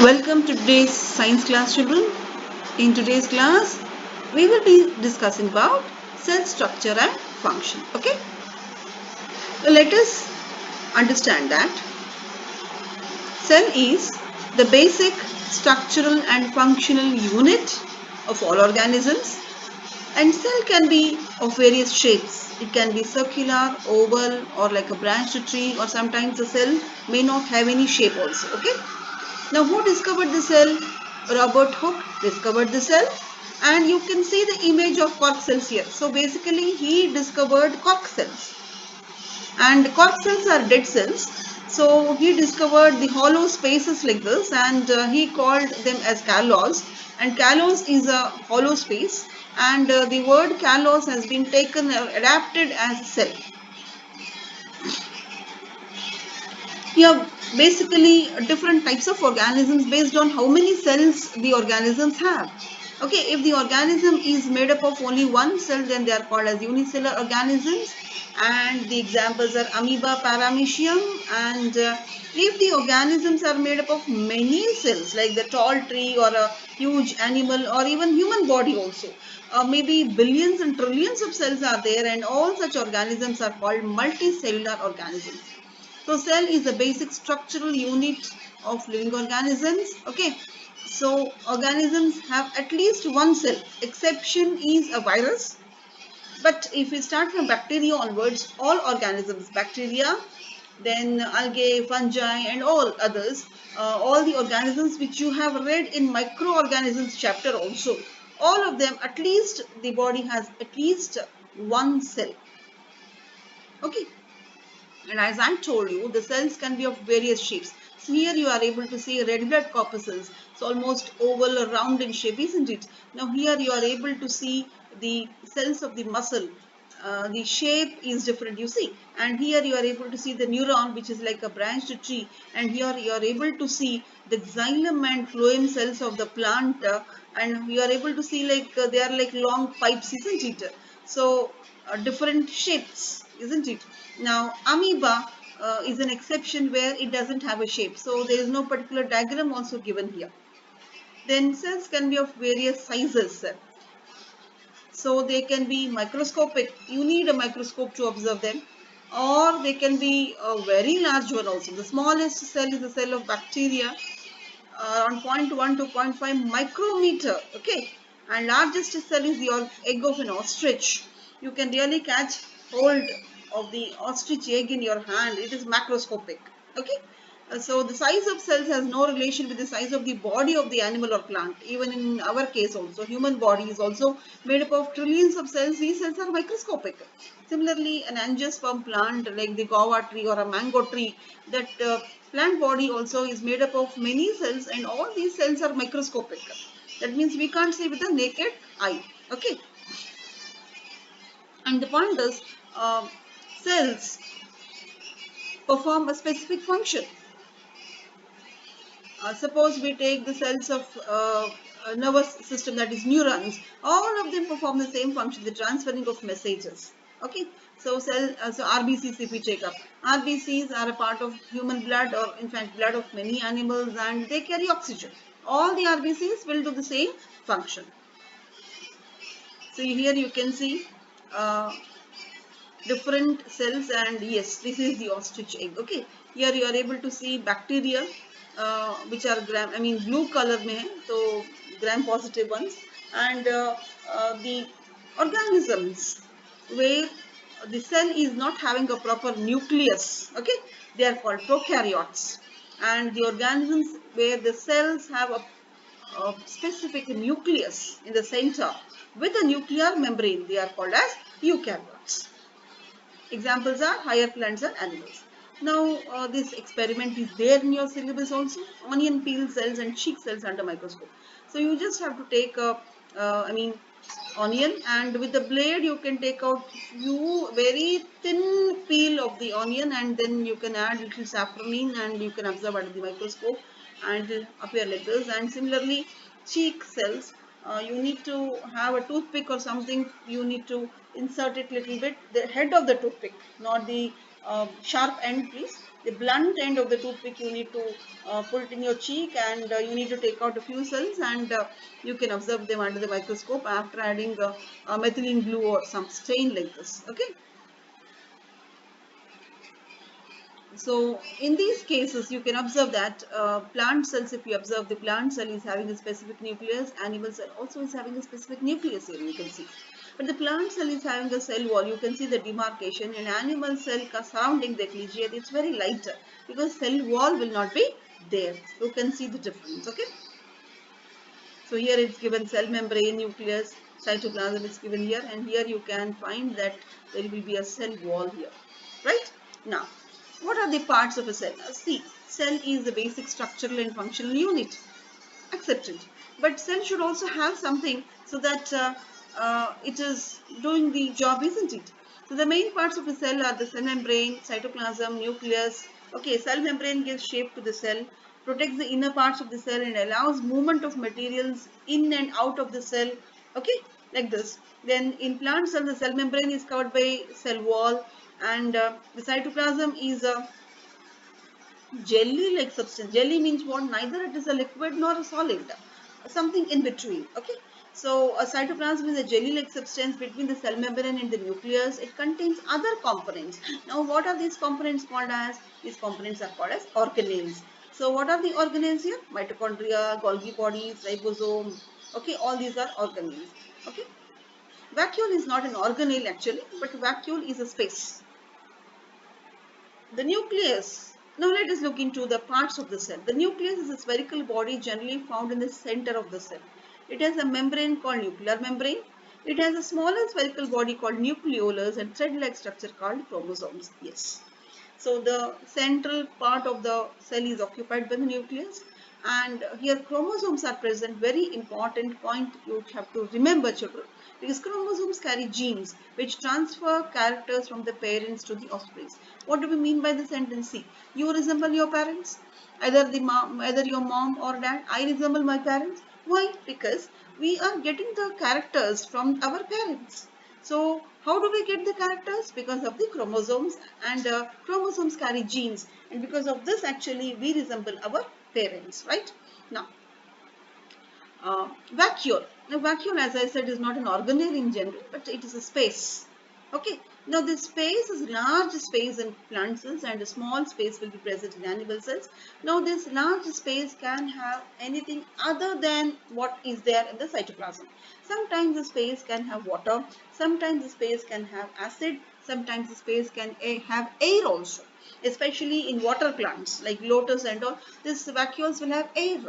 Welcome to today's science class, children. In today's class, we will be discussing about cell structure and function. Okay, let us understand that cell is the basic structural and functional unit of all organisms, and cell can be of various shapes. It can be circular, oval, or like a branched tree, or sometimes the cell may not have any shape also. Okay. Now, who discovered the cell? Robert Hooke discovered the cell, and you can see the image of cork cells here. So, basically, he discovered cork cells, and cork cells are dead cells. So, he discovered the hollow spaces like this, and he called them as callos. And callos is a hollow space, and the word callos has been taken adapted as cell. Here, basically different types of organisms based on how many cells the organisms have. Okay, if the organism is made up of only one cell, then they are called as unicellular organisms, and the examples are amoeba, paramecium. And if the organisms are made up of many cells, like the tall tree or a huge animal or even human body also, maybe billions and trillions of cells are there, and all such organisms are called multicellular organisms. So cell is the basic structural unit of living organisms. Okay. So organisms have at least one cell. Exception is a virus. But if we start from bacteria onwards, all organisms, bacteria, then algae, fungi, and all others, all the organisms which you have read in microorganisms chapter also, all of them, at least the body has at least one cell. Okay. And as I told you, the cells can be of various shapes. So here you are able to see red blood corpuscles. It's almost oval or round in shape, isn't it? Now here you are able to see the cells of the muscle. The shape is different, you see. And here you are able to see the neuron, which is like a branched tree. And here you are able to see the xylem and phloem cells of the plant. And you are able to see like they are like long pipes, isn't it? So different shapes, isn't it? Now, amoeba is an exception where it doesn't have a shape. So, there is no particular diagram also given here. Then cells can be of various sizes. So, they can be microscopic. You need a microscope to observe them. Or they can be a very large one also. The smallest cell is the cell of bacteria, around zero point 0.1 to zero point 0.5 micrometer. Okay. And largest cell is the egg of an ostrich. You can really catch hold of the ostrich egg in your hand. It is macroscopic. Okay. So the size of cells has no relation with the size of the body of the animal or plant. Even in our case also, human body is also made up of trillions of cells. These cells are microscopic. Similarly, an angiosperm plant like the guava tree or a mango tree, that plant body also is made up of many cells, and all these cells are microscopic. That means we can't see with the naked eye. Okay. And the point is, cells perform a specific function. Suppose we take the cells of a nervous system, that is neurons. All of them perform the same function, the transferring of messages. Okay. So RBCs, if we take up, RBCs are a part of human blood, or in fact blood of many animals, and they carry oxygen. All the RBCs will do the same function. So here you can see uh, different cells, and yes, this is the ostrich egg. Okay, here you are able to see bacteria, which are blue color mein hai, so gram positive ones, and the organisms where the cell is not having a proper nucleus. Okay, they are called prokaryotes. And the organisms where the cells have a specific nucleus in the center with a nuclear membrane, they are called as eukaryotes. Examples are higher plants and animals. Now, this experiment is there in your syllabus also. Onion peel cells and cheek cells under microscope. So you just have to take a, onion, and with the blade you can take out few very thin peel of the onion, and then you can add little saffronin and you can observe under the microscope, and it will appear like this. And similarly, cheek cells, you need to have a toothpick or something. You need to insert it little bit, the head of the toothpick, not the sharp end, please. The blunt end of the toothpick you need to put it in your cheek, and you need to take out a few cells, and you can observe them under the microscope after adding methylene blue or some stain like this. Okay. So in these cases, you can observe that plant cells, if you observe, the plant cell is having a specific nucleus, animal cell also is having a specific nucleus here, you can see. But the plant cell is having a cell wall, you can see the demarcation. In animal cell surrounding the collegiate, it's very lighter because cell wall will not be there. You can see the difference, okay? So here it's given cell membrane, nucleus, cytoplasm is given here, and here you can find that there will be a cell wall here, right? Now, what are the parts of a cell? See, cell is the basic structural and functional unit. Accepted. But cell should also have something so that it is doing the job, isn't it? So the main parts of the cell are the cell membrane, cytoplasm, nucleus. Okay, cell membrane gives shape to the cell, protects the inner parts of the cell, and allows movement of materials in and out of the cell. Okay, like this. Then in plant cell, the cell membrane is covered by cell wall, and the cytoplasm is a jelly like substance. Jelly means what? Neither it is a liquid nor a solid, something in between. Okay, so a cytoplasm is a jelly like substance between the cell membrane and the nucleus. It contains other components. Now what are these components called as? These components are called as organelles. So what are the organelles here? Mitochondria, Golgi bodies, ribosome. Okay, all these are organelles. Okay, vacuole is not an organelle actually, but vacuole is a space. The nucleus. Now let us look into the parts of the cell. The nucleus is a spherical body generally found in the center of the cell. It has a membrane called nuclear membrane. It has a smaller spherical body called nucleolus and thread-like structure called chromosomes. Yes. So the central part of the cell is occupied by the nucleus, and here chromosomes are present. Very important point you have to remember, children, because chromosomes carry genes which transfer characters from the parents to the offspring. What do we mean by the sentence? See, you resemble your parents, either your mom or dad. I resemble my parents. Why? Because we are getting the characters from our parents. So how do we get the characters? Because of the chromosomes, and chromosomes carry genes, and because of this actually we resemble our parents, right? Now, vacuole. Now vacuole, as I said, is not an organelle in general, but it is a space. Okay. Now this space is large space in plant cells and a small space will be present in animal cells. Now this large space can have anything other than what is there in the cytoplasm. Sometimes the space can have water, sometimes the space can have acid, sometimes the space can have air also. Especially in water plants like lotus and all, these vacuoles will have air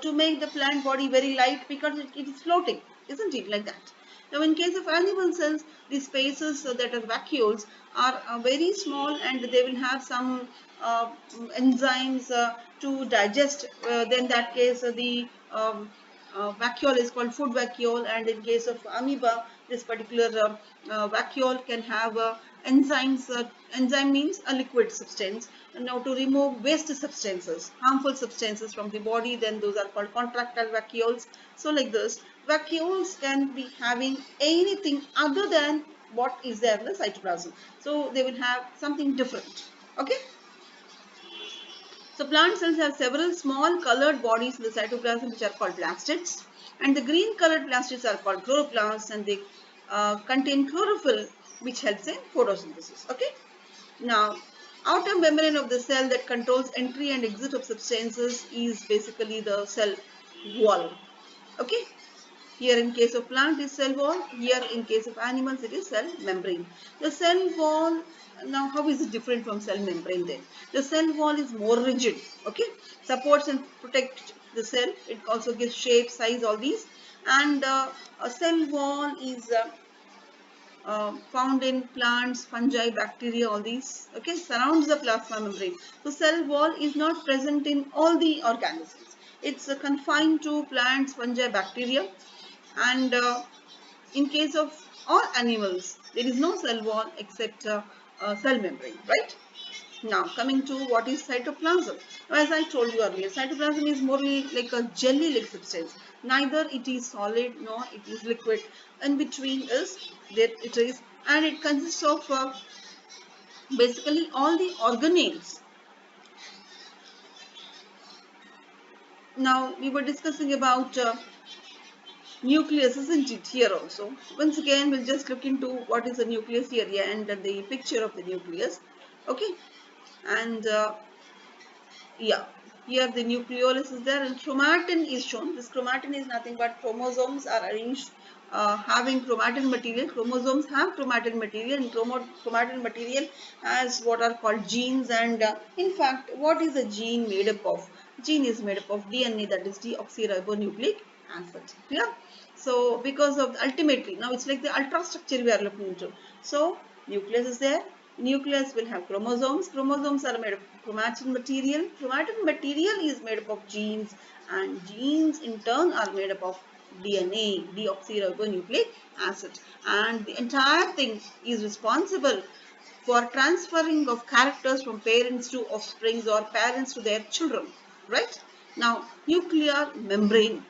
to make the plant body very light because it is floating, isn't it, like that? Now in case of animal cells, the spaces that are vacuoles are very small, and they will have some enzymes to digest. Then that case the vacuole is called food vacuole, and in case of amoeba, this particular vacuole can have enzymes. Enzyme means a liquid substance. Now to remove waste substances, harmful substances from the body, then those are called contractile vacuoles. So like this, vacuoles can be having anything other than what is there in the cytoplasm. So they will have something different. Okay. So plant cells have several small colored bodies in the cytoplasm which are called blastids, and the green colored blastids are called chloroplasts, and they contain chlorophyll which helps in photosynthesis. Okay. Now, outer membrane of the cell that controls entry and exit of substances is basically the cell wall. Okay. Here in case of plant is cell wall, here in case of animals it is cell membrane. The cell wall, now how is it different from cell membrane then? The cell wall is more rigid, okay, supports and protects the cell. It also gives shape, size, all these. And a cell wall is found in plants, fungi, bacteria, all these, okay, surrounds the plasma membrane. So cell wall is not present in all the organisms. It's confined to plants, fungi, bacteria, and in case of all animals, there is no cell wall except cell membrane, right? Now coming to what is cytoplasm. Now, as I told you earlier, cytoplasm is more like a jelly-like substance. Neither it is solid nor it is liquid. In between is there it is, and it consists of basically all the organelles. Now we were discussing about nucleus, isn't it, here also? Once again, we'll just look into what is the nucleus here, yeah, and the picture of the nucleus. Okay, and yeah, here the nucleolus is there and chromatin is shown. This chromatin is nothing but chromosomes are arranged having chromatin material. Chromosomes have chromatin material, and chromatin material has what are called genes. And in fact, what is a gene made up of? Gene is made up of DNA, that is deoxyribonucleic acid. Yeah. So because of ultimately now it's like the ultrastructure we are looking into. So nucleus is there. Nucleus will have chromosomes. Chromosomes are made of chromatin material. Chromatin material is made up of genes, and genes in turn are made up of DNA, deoxyribonucleic acid. And the entire thing is responsible for transferring of characters from parents to offsprings or parents to their children, right? Now, nuclear membrane.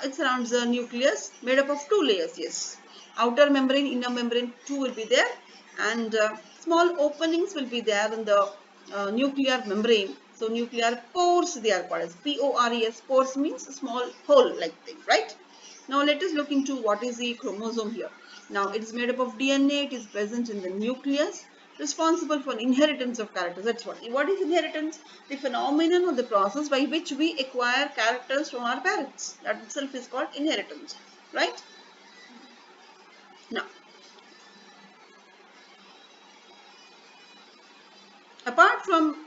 It surrounds the nucleus made up of two layers, yes. Outer membrane, inner membrane, two will be there, and small openings will be there in the nuclear membrane. So, nuclear pores, they are called as PORES. Pores means a small hole like thing, right? Now let us look into what is the chromosome here. Now it is made up of DNA, it is present in the nucleus, responsible for inheritance of characters. That's what. What is inheritance? The phenomenon or the process by which we acquire characters from our parents. That itself is called inheritance. Right? Now, apart from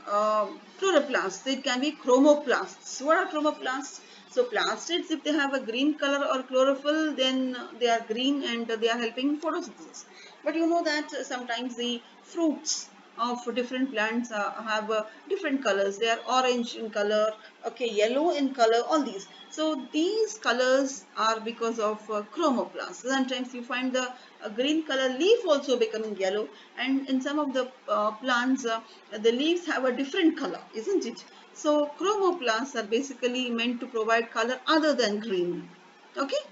chloroplasts, it can be chromoplasts. What are chromoplasts? So plastids, if they have a green color or chlorophyll, then they are green and they are helping photosynthesis. But you know that sometimes the fruits of different plants have different colors. They are orange in color, okay, yellow in color, all these. So these colors are because of chromoplasts. Sometimes you find the green color leaf also becoming yellow, and in some of the plants the leaves have a different color, isn't it? So chromoplasts are basically meant to provide color other than green. Okay,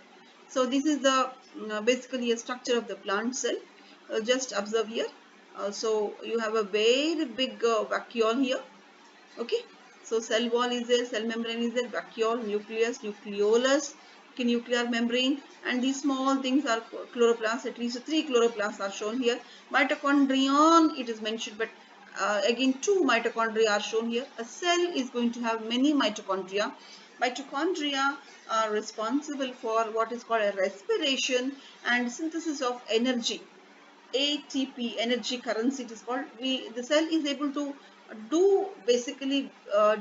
so this is the basically a structure of the plant cell. Just observe here. So you have a very big vacuole here. Okay, so cell wall is there, cell membrane is there, vacuole, nucleus, nucleolus, okay, nuclear membrane, and these small things are chloroplasts. At least three chloroplasts are shown here. Mitochondrion, it is mentioned, but again two mitochondria are shown here. A cell is going to have many mitochondria. Mitochondria are responsible for what is called a respiration and synthesis of energy. ATP, energy currency it is called. The cell is able to do basically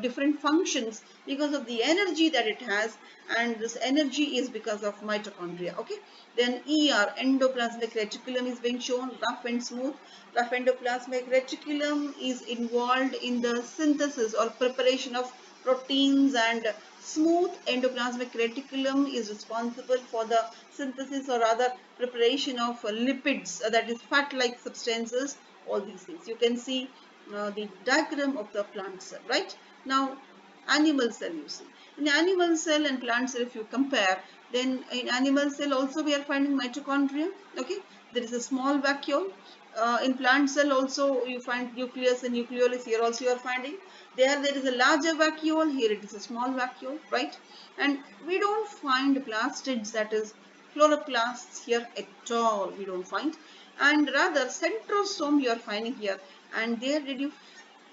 different functions because of the energy that it has, and this energy is because of mitochondria. Okay, then ER, endoplasmic reticulum, is being shown, rough and smooth. Rough endoplasmic reticulum is involved in the synthesis or preparation of proteins, and smooth endoplasmic reticulum is responsible for the synthesis or rather preparation of lipids, that is fat like substances, all these things. You can see the diagram of the plant cell, right? Now animal cell, you see, in animal cell and plant cell if you compare, then in animal cell also we are finding mitochondria. Okay, there is a small vacuole. In plant cell also you find nucleus and nucleolus. Here also you are finding there is a larger vacuole, here it is a small vacuole, right? And we don't find plastids, that is chloroplasts, here at all, we don't find. And rather centrosome you are finding here, and there did you,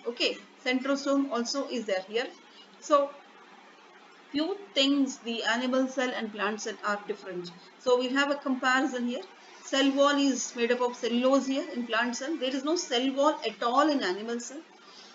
okay, centrosome also is there here. So few things, the animal cell and plant cell are different. So we have a comparison here. Cell wall is made up of cellulose here in plant cell. There is no cell wall at all in animal cell.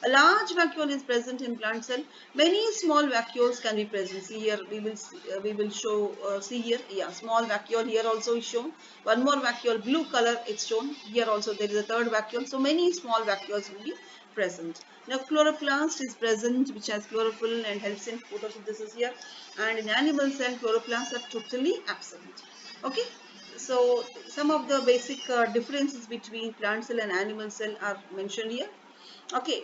A large vacuole is present in plant cell. Many small vacuoles can be present. See here, we will show, see here, yeah, small vacuole here also is shown. One more vacuole, blue color, it's shown. Here also there is a third vacuole. So many small vacuoles will be present. Now chloroplast is present, which has chlorophyll and helps in photosynthesis here. And in animal cell, chloroplasts are totally absent. Okay. So some of the basic differences between plant cell and animal cell are mentioned here. Okay,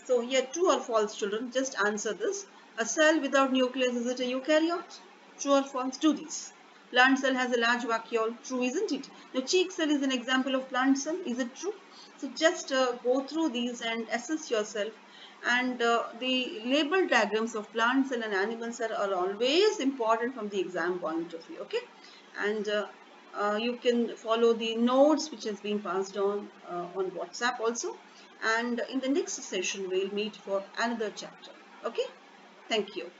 so here true or false, children, just answer this. A cell without nucleus, is it a eukaryote? True or false? Do these. Plant cell has a large vacuole. True, isn't it? The cheek cell is an example of plant cell. Is it true? So just go through these and assess yourself. And the label diagrams of plant cell and animal cell are always important from the exam point of view. Okay, and you can follow the notes which has been passed on WhatsApp also. And in the next session, we'll meet for another chapter. Okay, thank you.